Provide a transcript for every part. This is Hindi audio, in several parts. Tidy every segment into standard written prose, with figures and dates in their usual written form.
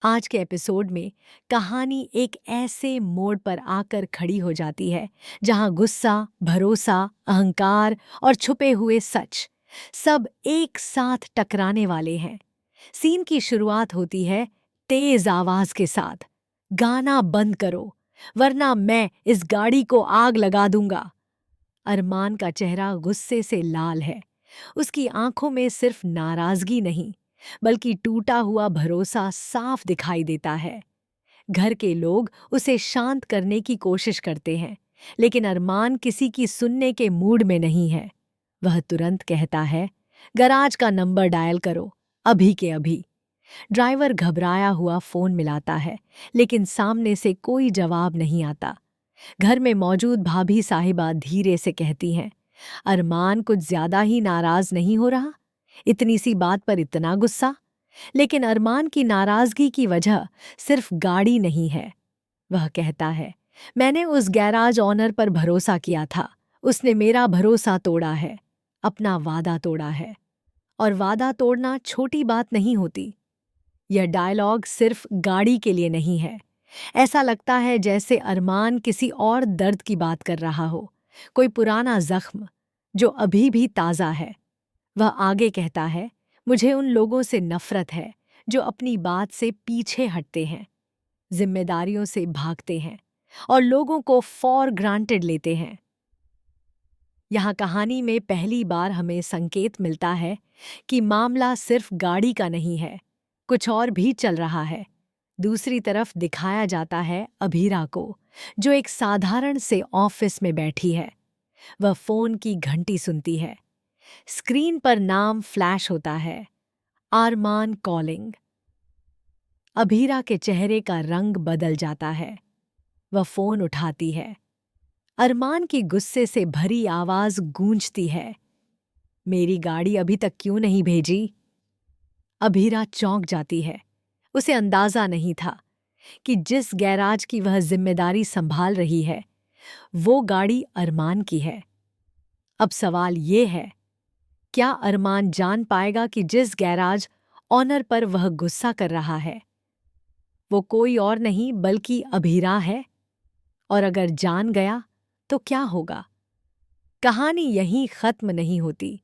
आज के एपिसोड में कहानी एक ऐसे मोड़ पर आकर खड़ी हो जाती है जहां गुस्सा, भरोसा, अहंकार और छुपे हुए सच सब एक साथ टकराने वाले हैं। सीन की शुरुआत होती है तेज आवाज के साथ, गाना बंद करो वरना मैं इस गाड़ी को आग लगा दूंगा। अरमान का चेहरा गुस्से से लाल है। उसकी आंखों में सिर्फ नाराजगी नहीं, बल्कि टूटा हुआ भरोसा साफ दिखाई देता है। घर के लोग उसे शांत करने की कोशिश करते हैं, लेकिन अरमान किसी की सुनने के मूड में नहीं है। वह तुरंत कहता है, गराज का नंबर डायल करो, अभी के अभी। ड्राइवर घबराया हुआ फोन मिलाता है, लेकिन सामने से कोई जवाब नहीं आता। घर में मौजूद भाभी साहिबा धीरे से कहती हैं, अरमान कुछ ज्यादा ही नाराज नहीं हो रहा? इतनी सी बात पर इतना गुस्सा? लेकिन अरमान की नाराजगी की वजह सिर्फ गाड़ी नहीं है। वह कहता है, मैंने उस गैराज ऑनर पर भरोसा किया था, उसने मेरा भरोसा तोड़ा है, अपना वादा तोड़ा है। और वादा तोड़ना छोटी बात नहीं होती। यह डायलॉग सिर्फ गाड़ी के लिए नहीं है। ऐसा लगता है जैसे अरमान किसी और दर्द की बात कर रहा हो, कोई पुराना जख्म जो अभी भी ताज़ा है। वह आगे कहता है, मुझे उन लोगों से नफरत है जो अपनी बात से पीछे हटते हैं, जिम्मेदारियों से भागते हैं और लोगों को फॉर ग्रांटेड लेते हैं। यहाँ कहानी में पहली बार हमें संकेत मिलता है कि मामला सिर्फ गाड़ी का नहीं है, कुछ और भी चल रहा है। दूसरी तरफ दिखाया जाता है अभीरा को, जो एक साधारण से ऑफिस में बैठी है। वह फोन की घंटी सुनती है। स्क्रीन पर नाम फ्लैश होता है, आरमान कॉलिंग। अभीरा के चेहरे का रंग बदल जाता है। वह फोन उठाती है। अरमान की गुस्से से भरी आवाज गूंजती है, मेरी गाड़ी अभी तक क्यों नहीं भेजी? अभीरा चौंक जाती है। उसे अंदाजा नहीं था कि जिस गैराज की वह जिम्मेदारी संभाल रही है, वो गाड़ी अरमान की है। अब सवाल ये है, क्या अरमान जान पाएगा कि जिस गैराज ऑनर पर वह गुस्सा कर रहा है, वो कोई और नहीं बल्कि अभीरा है? और अगर जान गया तो क्या होगा? कहानी यहीं खत्म नहीं होती।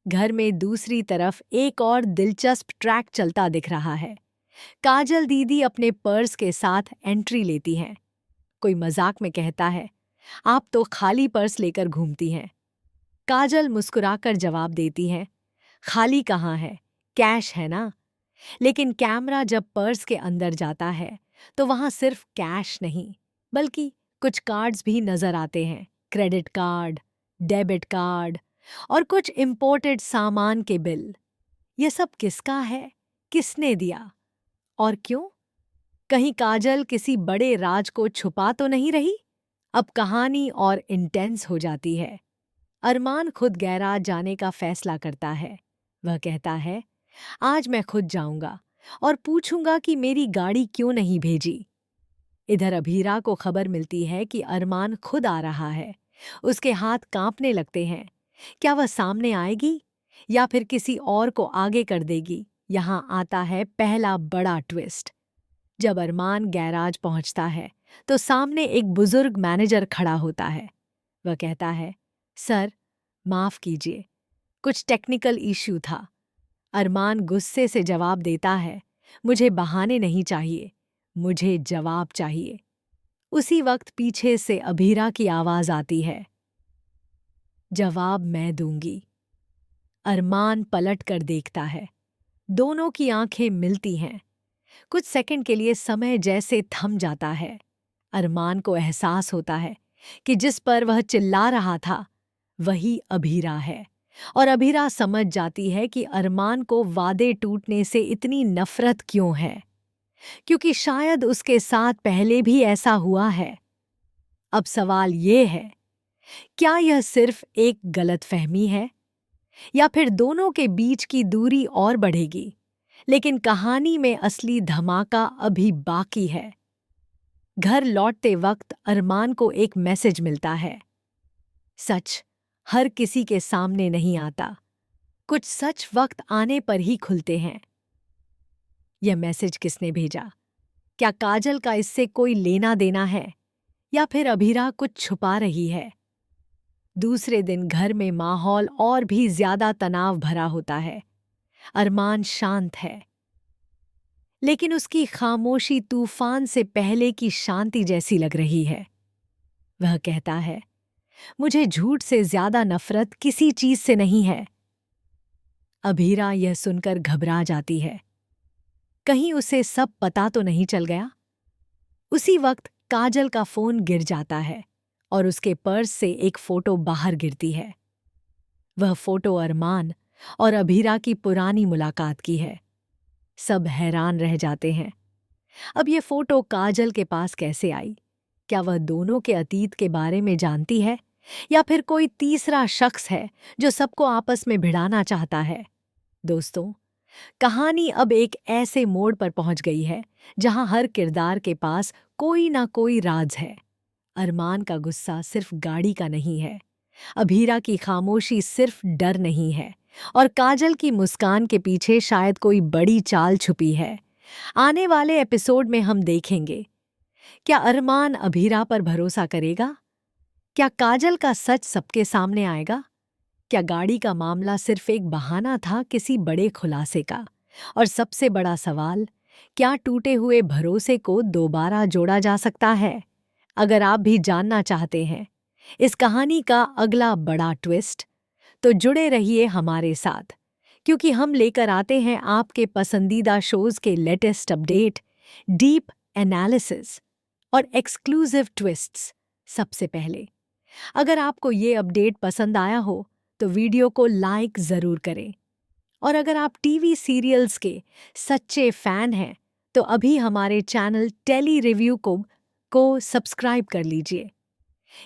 घर में दूसरी तरफ एक और दिलचस्प ट्रैक चलता दिख रहा है। काजल दीदी अपने पर्स के साथ एंट्री लेती हैं। कोई मजाक में कहता है, आप तो खाली पर्स लेकर घूमती हैं। काजल मुस्कुराकर जवाब देती है, खाली कहाँ है, कैश है ना। लेकिन कैमरा जब पर्स के अंदर जाता है तो वहां सिर्फ कैश नहीं, बल्कि कुछ कार्ड्स भी नजर आते हैं। क्रेडिट कार्ड, डेबिट कार्ड और कुछ इंपोर्टेड सामान के बिल। ये सब किसका है? किसने दिया? और क्यों? कहीं काजल किसी बड़े राज को छुपा तो नहीं रही? अब कहानी और इंटेंस हो जाती है। अरमान खुद गैराज जाने का फैसला करता है। वह कहता है, आज मैं खुद जाऊंगा और पूछूंगा कि मेरी गाड़ी क्यों नहीं भेजी। इधर अभीरा को खबर मिलती है कि अरमान खुद आ रहा है। उसके हाथ कांपने लगते हैं। क्या वह सामने आएगी या फिर किसी और को आगे कर देगी? यहाँ आता है पहला बड़ा ट्विस्ट। जब अरमान गैराज पहुंचता है तो सामने एक बुजुर्ग मैनेजर खड़ा होता है। वह कहता है, सर माफ कीजिए, कुछ टेक्निकल इश्यू था। अरमान गुस्से से जवाब देता है, मुझे बहाने नहीं चाहिए, मुझे जवाब चाहिए। उसी वक्त पीछे से अभीरा की आवाज आती है, जवाब मैं दूंगी। अरमान पलट कर देखता है। दोनों की आंखें मिलती हैं। कुछ सेकंड के लिए समय जैसे थम जाता है। अरमान को एहसास होता है कि जिस पर वह चिल्ला रहा था वही अभीरा है। और अभीरा समझ जाती है कि अरमान को वादे टूटने से इतनी नफरत क्यों है, क्योंकि शायद उसके साथ पहले भी ऐसा हुआ है। अब सवाल ये है, क्या यह सिर्फ एक गलतफहमी है या फिर दोनों के बीच की दूरी और बढ़ेगी? लेकिन कहानी में असली धमाका अभी बाकी है। घर लौटते वक्त अरमान को एक मैसेज मिलता है, सच हर किसी के सामने नहीं आता, कुछ सच वक्त आने पर ही खुलते हैं। यह मैसेज किसने भेजा? क्या काजल का इससे कोई लेना देना है या फिर अभीरा कुछ छुपा रही है? दूसरे दिन घर में माहौल और भी ज्यादा तनाव भरा होता है। अरमान शांत है, लेकिन उसकी खामोशी तूफान से पहले की शांति जैसी लग रही है। वह कहता है, मुझे झूठ से ज्यादा नफरत किसी चीज से नहीं है। अभीरा यह सुनकर घबरा जाती है। कहीं उसे सब पता तो नहीं चल गया? उसी वक्त काजल का फोन गिर जाता है और उसके पर्स से एक फोटो बाहर गिरती है। वह फोटो अरमान और अभीरा की पुरानी मुलाकात की है। सब हैरान रह जाते हैं। अब ये फोटो काजल के पास कैसे आई? क्या वह दोनों के अतीत के बारे में जानती है या फिर कोई तीसरा शख्स है जो सबको आपस में भिड़ाना चाहता है? दोस्तों, कहानी अब एक ऐसे मोड़ पर पहुंच गई है जहां हर किरदार के पास कोई ना कोई राज है। अरमान का गुस्सा सिर्फ गाड़ी का नहीं है, अभीरा की खामोशी सिर्फ डर नहीं है, और काजल की मुस्कान के पीछे शायद कोई बड़ी चाल छुपी है। आने वाले एपिसोड में हम देखेंगे, क्या अरमान अभीरा पर भरोसा करेगा? क्या काजल का सच सबके सामने आएगा? क्या गाड़ी का मामला सिर्फ एक बहाना था किसी बड़े खुलासे का? और सबसे बड़ा सवाल, क्या टूटे हुए भरोसे को दोबारा जोड़ा जा सकता है? अगर आप भी जानना चाहते हैं इस कहानी का अगला बड़ा ट्विस्ट, तो जुड़े रहिए हमारे साथ, क्योंकि हम लेकर आते हैं आपके पसंदीदा शोज के लेटेस्ट अपडेट, डीप एनालिसिस और एक्सक्लूसिव ट्विस्ट्स सबसे पहले। अगर आपको ये अपडेट पसंद आया हो तो वीडियो को लाइक ज़रूर करें, और अगर आप टीवी सीरियल्स के सच्चे फैन हैं तो अभी हमारे चैनल टेली रिव्यू को सब्सक्राइब कर लीजिए।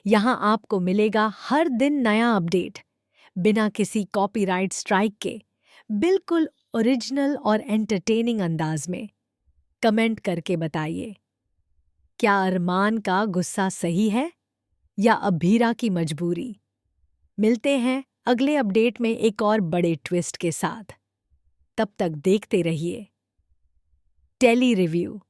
यहाँ आपको मिलेगा हर दिन नया अपडेट, बिना किसी कॉपीराइट स्ट्राइक के, बिल्कुल ओरिजिनल और एंटरटेनिंग अंदाज में। कमेंट करके बताइए, क्या अरमान का गुस्सा सही है या अभीरा की मजबूरी? मिलते हैं अगले अपडेट में एक और बड़े ट्विस्ट के साथ। तब तक देखते रहिए टेली रिव्यू।